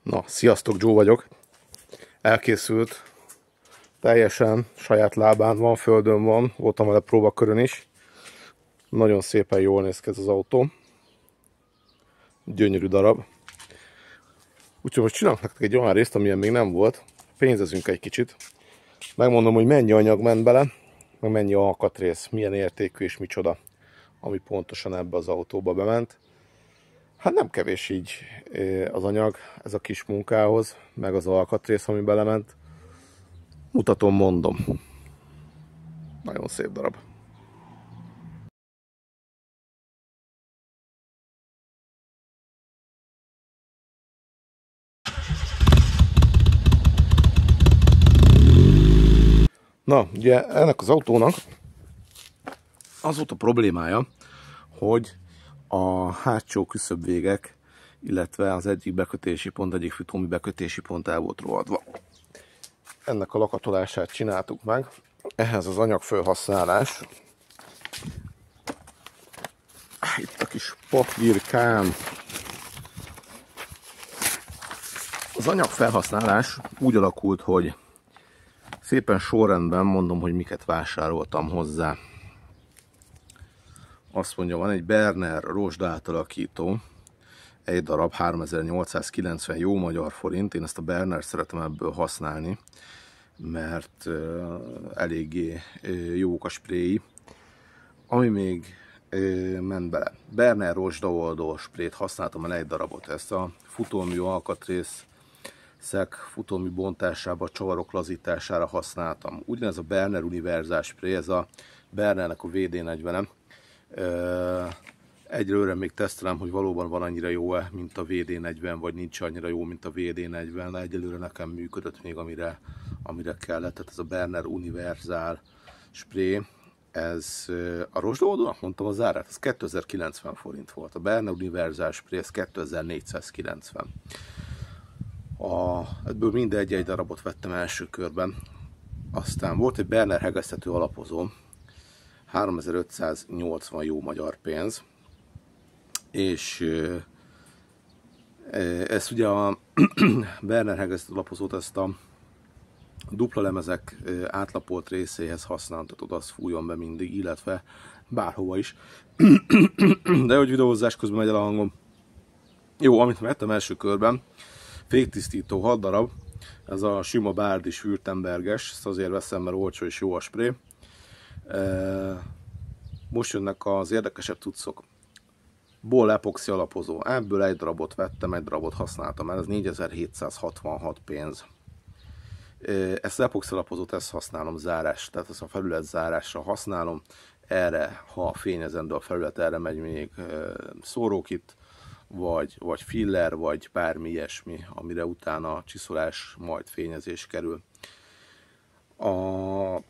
Na, sziasztok, Joe vagyok. Elkészült, teljesen saját lábán van, földön van, voltam vele próbakörön is. Nagyon szépen jól néz ki ez az autó. Gyönyörű darab. Úgyhogy most csinálok nektek egy olyan részt, amilyen még nem volt. Pénzezünk egy kicsit. Megmondom, hogy mennyi anyag ment bele, meg mennyi alkatrész, milyen értékű és micsoda, ami pontosan ebbe az autóba bement. Hát nem kevés így az anyag, ez a kis munkához, meg az alkatrész, ami belement. Mutatom, mondom. Nagyon szép darab. Na, ugye ennek az autónak az volt a problémája, hogy a hátsó küszöbvégek, illetve az egyik bekötési pont, egyik futómű bekötési pont el volt rohadva. Ennek a lakatolását csináltuk meg. Ehhez az anyagfelhasználás. Itt a kis papírkám. Az anyagfelhasználás úgy alakult, hogy szépen sorrendben mondom, hogy miket vásároltam hozzá. Azt mondja, van egy Berner rozsda átalakító, egy darab 3890 jó magyar forint. Én ezt a Berner szeretem ebből használni, mert eléggé jók a spréi. Ami még ment bele. Berner rozsda oldó sprét használtam el egy darabot. Ezt a futómű alkatrészek futómű bontásába, csavarok lazítására használtam. Ugyanez a Berner univerzál spré, ez a Bernernek a VD40-e. Egyelőre még tesztelem, hogy valóban van annyira jó-e, mint a VD40, vagy nincs annyira jó, mint a VD40, de egyelőre nekem működött még, amire kellett. Tehát ez a Berner univerzál spré, ez a rozsdaoldónak mondtam az árát, ez 2090 forint volt. A Berner univerzál spré, ez 2490. Ebből mindegy egy darabot vettem első körben. Aztán volt egy Berner hegesztető alapozó, 3580 jó magyar pénz, és ezt ugye a Berner hegesztető alapozót ezt a dupla lemezek átlapolt részéhez használtatod, az fújjon be mindig, illetve bárhova is. De hogy videózás közben megy el a hangom. Jó, amit vettem első körben, féktisztító 6 darab, ez a sima Bárdis Württemberges, ezt azért veszem, mert olcsó és jó a spré. Most jönnek az érdekesebb cuccok. Ból epoxi alapozó. Ebből egy darabot vettem, egy darabot használtam el, ez 4766 pénz. Ezt az epoxi alapozót, ezt használom zárás, tehát ezt a felület zárásra használom. Erre, ha fényezendő a felület, erre megy még szórókit, vagy filler, vagy bármi ilyesmi, amire utána csiszolás, majd fényezés kerül.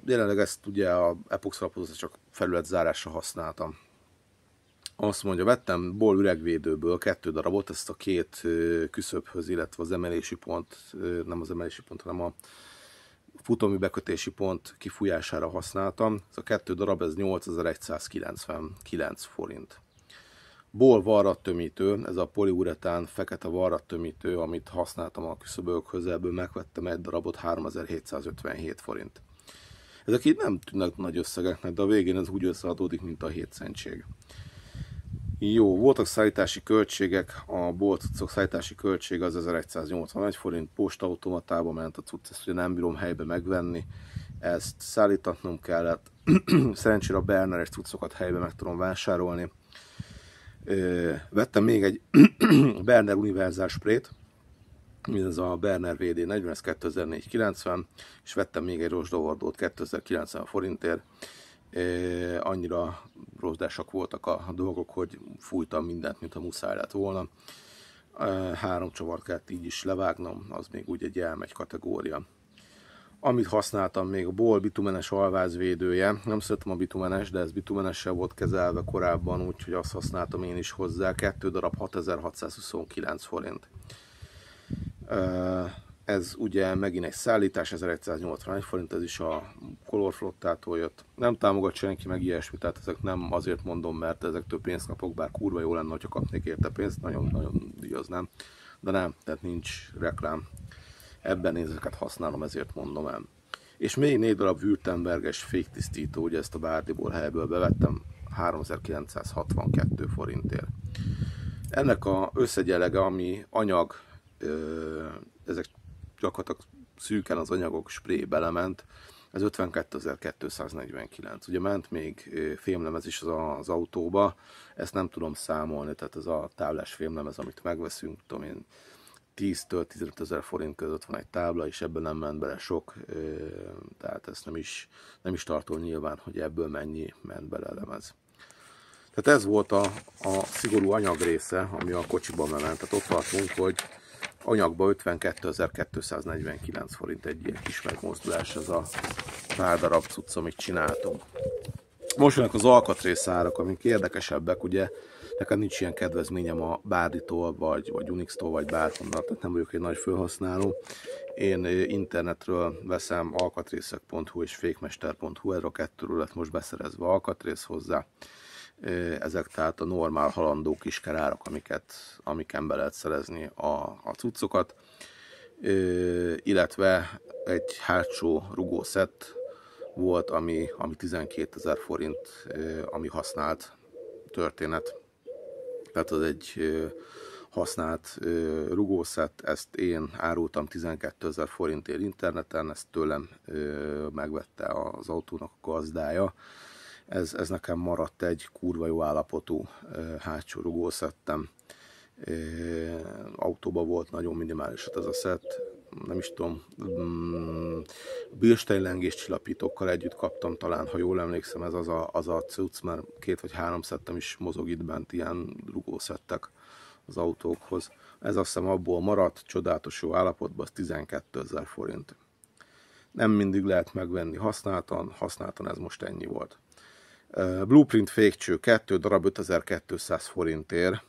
Jelenleg ezt ugye a epoxi alapozót csak felületzárásra használtam. Azt mondja, vettem Ból üregvédőből 2 darabot, ezt a két küszöbhöz, illetve az emelési pont, nem az emelési pont, hanem a futómű bekötési pont kifújására használtam. Ez a 2 darab, ez 8199 forint. Ból varrattömítő, ez a poliuretán fekete varrattömítő, amit használtam a küszöbökhöz, ebből megvettem egy darabot, 3757 forint. Ezek így nem tűnnek nagy összegeknek, de a végén ez úgy összeadódik, mint a 7 centség. Jó, voltak szállítási költségek, a Ból cuccok szállítási költsége az 1181 forint, postaautomatába ment a cucc, ezt ugye nem bírom helybe megvenni, ezt szállítatnom kellett, szerencsére a Berneres cuccokat helybe meg tudom vásárolni. Vettem még egy Berner univerzál sprét, ez a Berner VD40, ez 2490, és vettem még egy rozsdaordót 2090 forintért. Annyira rozsdásak voltak a dolgok, hogy fújtam mindent, mint a muszáj lett volna. 3 csavart kellett így is levágnom, az még úgy egy elmegy kategória. Amit használtam még, a Ból bitumenes alvázvédője. Nem szeretem a bitumenes, de ez bitumenessel volt kezelve korábban, úgyhogy azt használtam én is hozzá. 2 darab 6629 forint. Ez ugye megint egy szállítás, 1181 forint, ez is a Color Flottától jött. Nem támogat senki meg ilyesmi, tehát ezek nem azért mondom, mert ezektől pénzt kapok, bár kurva jó lenne, ha kapnék érte pénzt, nagyon díjaznám. de nem, tehát nincs reklám. Ebben ezeket használom, ezért mondom el. És még 4 darab Württemberges féktisztító, ugye ezt a Bárdiból helyből bevettem 3962 forintért. Ennek a összegyelege, ami anyag, ezek gyakorlatilag szűken az anyagok, spré belement, ez 52.249. Ugye ment még fémlemez is az autóba, ezt nem tudom számolni, tehát ez a táblás fémlemez, amit megveszünk, tudom én, 10-től 15 000 forint között van egy tábla, és ebből nem ment bele sok, tehát ezt nem is tartom nyilván, hogy ebből mennyi ment bele lemez. Tehát ez volt a szigorú anyag része, ami a kocsiban ment. Tehát ott tartunk, hogy anyagba 52.249 forint egy ilyen kis megmozdulás, ez a pár darab cucc, amit csináltunk. Most jönnek az alkatrészárak, amik érdekesebbek, ugye nekem nincs ilyen kedvezményem a Bárditól, vagy Unix-tól, vagy bárhonnan, tehát nem vagyok egy nagy felhasználó. Én internetről veszem alkatrészek.hu és fékmester.hu, erre a kettőről lett most beszerezve alkatrész hozzá. Ezek tehát a normál halandó kiskerárak, amiken be lehet szerezni a cuccokat, illetve egy hátsó rugószett volt, ami 12 000 forint, ami használt történet. Tehát az egy használt rugószett, ezt én árultam 12 000 forintért interneten, ezt tőlem megvette az autónak a gazdája. Ez nekem maradt egy kurva jó állapotú hátsó rugószettem. Autóban volt nagyon minimális ez a szett, nem is tudom, bírsteinlengés csillapítókkal együtt kaptam talán, ha jól emlékszem, ez az a cucc, mert 2 vagy 3 szettem is mozog itt bent, ilyen rugószettek az autókhoz. Ez azt hiszem abból maradt, csodálatos jó állapotban, az 12 000 forint. Nem mindig lehet megvenni használtan ez most ennyi volt. Blueprint fékcső 2 darab 5200 forintért.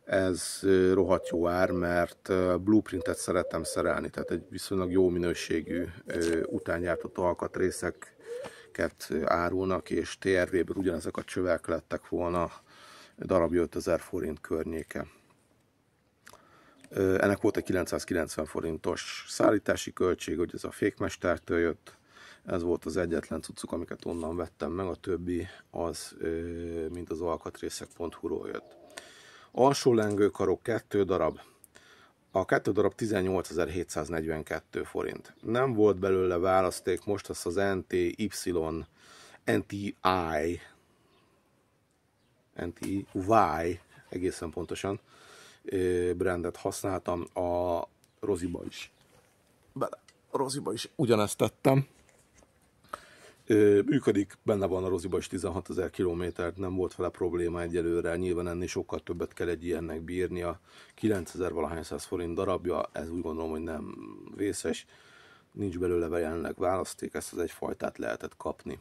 Ez rohadt jó ár, mert blueprintet szeretem szerelni, tehát egy viszonylag jó minőségű utángyártott alkatrészeket árulnak, és TRV-ből ugyanezek a csövek lettek volna darabja 5000 forint környéke. Ennek volt egy 990 forintos szállítási költség, hogy ez a fékmestertől jött. Ez volt az egyetlen cuccuk, amiket onnan vettem meg, a többi az, mint az alkatrészek.hu-ról jött. Alsó lengőkarok 2 darab. A 2 darab 18.742 forint. Nem volt belőle választék, most azt az NTY, egészen pontosan brandet használtam, a Roziba is ugyanezt tettem. Működik, benne van a Roziba is 16 000 kilométert, nem volt vele probléma egyelőre, nyilván ennél sokkal többet kell egy ilyennek bírnia. 9000 valahány száz forint darabja, ez úgy gondolom, hogy nem vészes, nincs belőle jelenleg választék, ezt az egyfajtát lehetett kapni.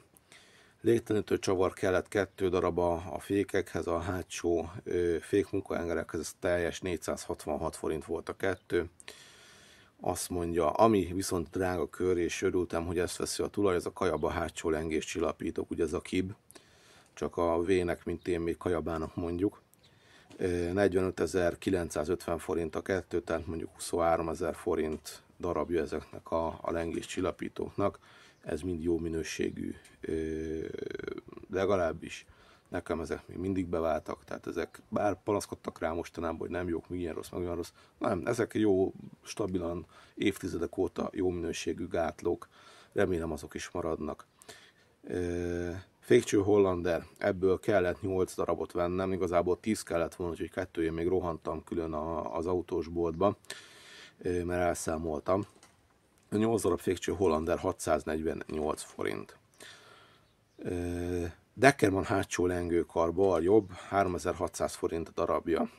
Légtelenítő csavar kellett 2 darab a fékekhez, a hátsó fékmunkahengerekhez, ez teljes 466 forint volt a 2. Azt mondja, ami viszont drága kör, és örültem, hogy ezt veszi a tulaj, ez a kajaba hátsó lengés csillapítók, ugye ez a KIB, csak a V-nek, mint én még kajabának mondjuk. 45.950 forint a 2, tehát mondjuk 23 000 forint darabja ezeknek a lengés csillapítóknak. Ez mind jó minőségű, legalábbis nekem ezek még mindig beváltak, tehát ezek bár panaszkodtak rá mostanában, hogy nem jók, milyen rossz, meg olyan rossz. Nem, ezek jó, stabilan, évtizedek óta jó minőségű gátlók, remélem azok is maradnak. Fékcső Hollander, ebből kellett 8 darabot vennem, igazából 10 kellett volna, úgyhogy 2 még rohantam külön az autósboltba, mert elszámoltam. A 8 darab Fékcső Hollander 648 forint. Deckerman hátsó lengőkar bal jobb, 3600 forint a darabja.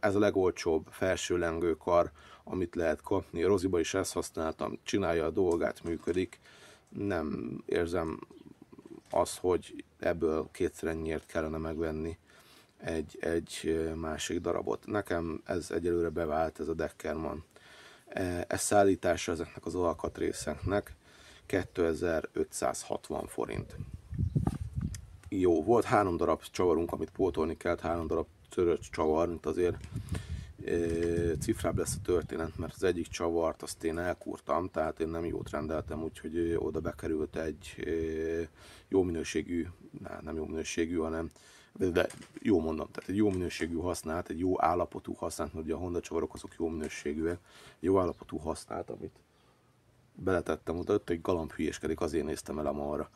Ez a legolcsóbb felső lengőkar, amit lehet kapni. A Roziba is ezt használtam, csinálja a dolgát, működik. Nem érzem azt, hogy ebből kétszer ennyiért kellene megvenni egy másik darabot. Nekem ez egyelőre bevált, ez a Deckerman. Ez szállítása ezeknek az alkatrészeknek 2560 forint. Jó, volt 3 darab csavarunk, amit pótolni kellett, 3 darab törött csavar, mint azért cifrább lesz a történet, mert az egyik csavart azt én elkúrtam, tehát én nem jót rendeltem, úgyhogy oda bekerült egy jó minőségű, nem jó minőségű, hanem de jó mondom, tehát egy jó minőségű használt, egy jó állapotú használt, mert ugye a Honda csavarok azok jó minőségűek, jó állapotú használt, amit beletettem oda, ott egy galamb hülyéskedik, azért néztem el a marra.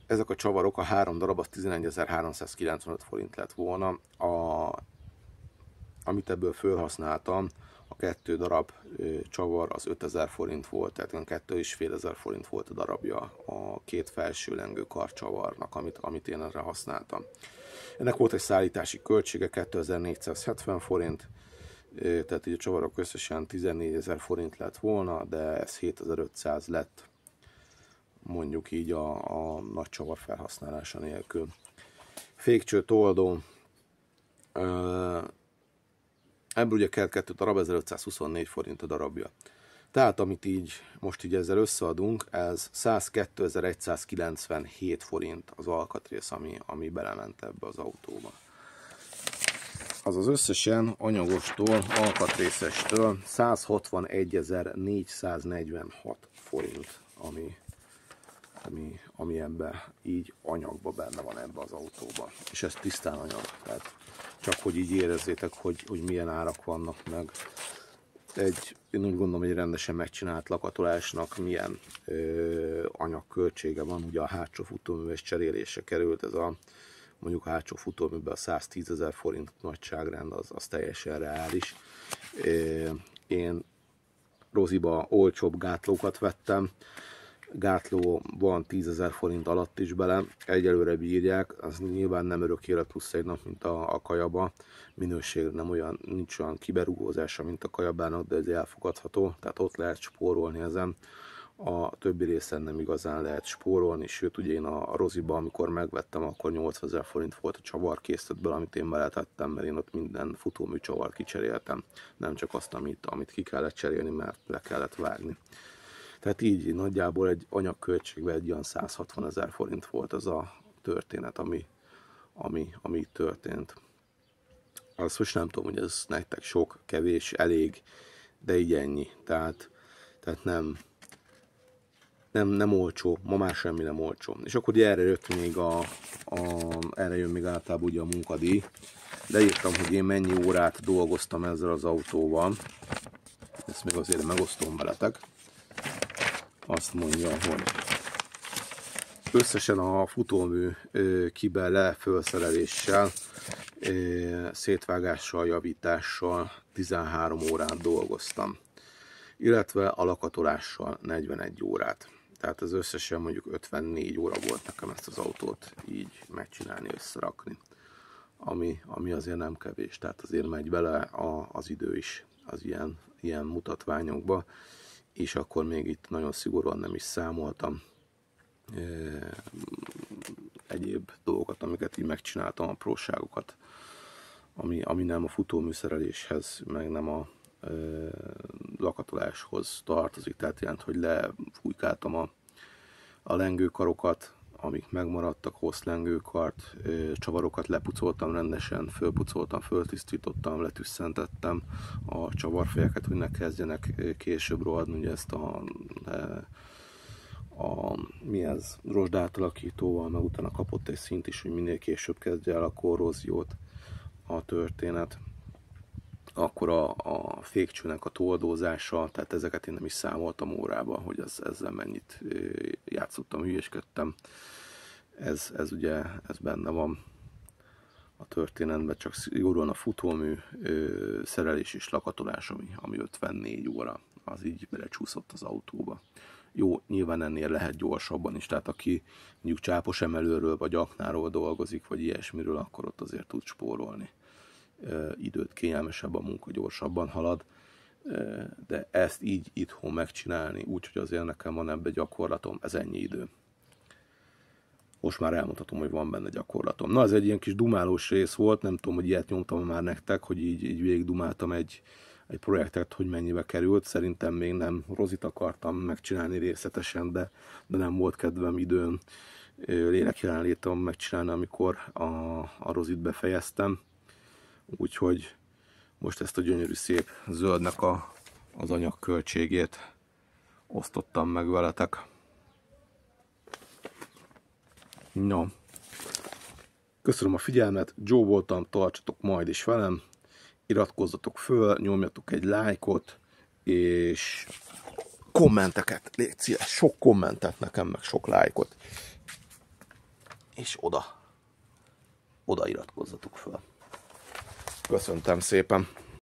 Ezek a csavarok, a 3 darab, az 11.395 forint lett volna. Amit ebből felhasználtam, a 2 darab csavar az 5000 forint volt, tehát 2500 forint volt a darabja a 2 felső lengőkar csavarnak, amit én erre használtam. Ennek volt egy szállítási költsége, 2470 forint, tehát így a csavarok összesen 14.000 forint lett volna, de ez 7500 lett, mondjuk így a nagy csavar felhasználása nélkül. Fékcső toldó, ebből ugye kell 2 darab, 1524 forint a darabja. Tehát amit így most így ezzel összeadunk, ez 102.197 forint az alkatrész, ami belement ebbe az autóba. Azaz összesen anyagostól, alkatrészestől 161.446 forint, ami ebben így anyagba benne van ebbe az autóba. És ez tisztán anyag, tehát csak hogy így érezzétek, hogy milyen árak vannak meg. Én úgy gondolom, egy rendesen megcsinált lakatolásnak milyen anyagköltsége van. Ugye a hátsó futóműves cserélése került, ez mondjuk a hátsó futóműben a 110.000 forint nagyságrend, az teljesen reális. Én Roziba olcsóbb gátlókat vettem, gátló van 10.000 forint alatt is bele, egyelőre bírják, az nyilván nem örök élet plusz egy nap, mint a kajaba, minőség nem olyan, nincs olyan kiberugózása, mint a kajabának, de ez elfogadható, tehát ott lehet spórolni ezen. A többi részen nem igazán lehet spórolni, sőt ugye én a Roziba, amikor megvettem, akkor 80.000 forint volt a csavarkészletből, amit én beletettem, mert én ott minden futómű csavart kicseréltem, nem csak azt, amit ki kellett cserélni, mert le kellett vágni. Tehát így nagyjából egy anyagköltségben egy olyan 160.000 forint volt az a történet, ami itt történt. Azt most nem tudom, hogy ez nektek sok, kevés, elég, de így ennyi. Tehát nem olcsó, ma már semmi nem olcsó. És akkor ugye erre jött még erre jön még általában ugye a munkadíj. Leírtam, hogy én mennyi órát dolgoztam ezzel az autóval. Ezt még azért megosztom veletek. Azt mondja, hogy összesen a futómű kibele felszereléssel, szétvágással, javítással 13 órát dolgoztam, illetve a lakatolással 41 órát. Tehát az összesen mondjuk 54 óra volt nekem ezt az autót így megcsinálni, összerakni, ami azért nem kevés, tehát azért megy bele az idő is az ilyen mutatványokba. És akkor még itt nagyon szigorúan nem is számoltam egyéb dolgokat, amiket így megcsináltam, apróságokat, ami nem a futóműszereléshez, meg nem a lakatoláshoz tartozik, tehát jelent, hogy lefújkáltam a lengőkarokat, amik megmaradtak, hosszlengőkart, csavarokat lepucoltam rendesen, fölpucoltam, föltisztítottam, letüsszentettem a csavarfejeket, hogy ne kezdjenek később rohadni, ugye ezt mi ez, rozsdátalakítóval, meg utána kapott egy szint is, hogy minél később kezdje el a korróziót a történet. Akkor a fékcsőnek a toldózása, tehát ezeket én nem is számoltam órába, hogy ezzel mennyit játszottam, hülyéskedtem. Ez ugye benne van a történetben, csak szigorúan a futómű szerelés és lakatolás, ami 54 óra, az így belecsúszott az autóba. Jó, nyilván ennél lehet gyorsabban is, tehát aki mondjuk csápos emelőről vagy aknáról dolgozik, vagy ilyesmiről, akkor ott azért tud spórolni időt, kényelmesebb a munka, gyorsabban halad, de ezt így itthon megcsinálni, úgyhogy azért nekem van ebbe gyakorlatom, ez ennyi idő. Most már elmondhatom, hogy van benne gyakorlatom. Na, ez egy ilyen kis dumálós rész volt, nem tudom, hogy ilyet nyomtam már nektek, hogy így végig dumáltam egy projektet, hogy mennyibe került. Szerintem még nem. Rozit akartam megcsinálni részletesen, de nem volt kedvem, időm, lélekjelenlétem megcsinálni, amikor a Rozit befejeztem. Úgyhogy Most ezt a gyönyörű szép zöldnek az anyagköltségét osztottam meg veletek. No. Köszönöm a figyelmet, Joe voltam, tartsatok majd is velem, iratkozzatok föl, nyomjatok egy lájkot, és kommenteket, légy szíves, sok kommentet nekem, meg sok lájkot. És oda iratkozzatok föl. Köszöntem szépen!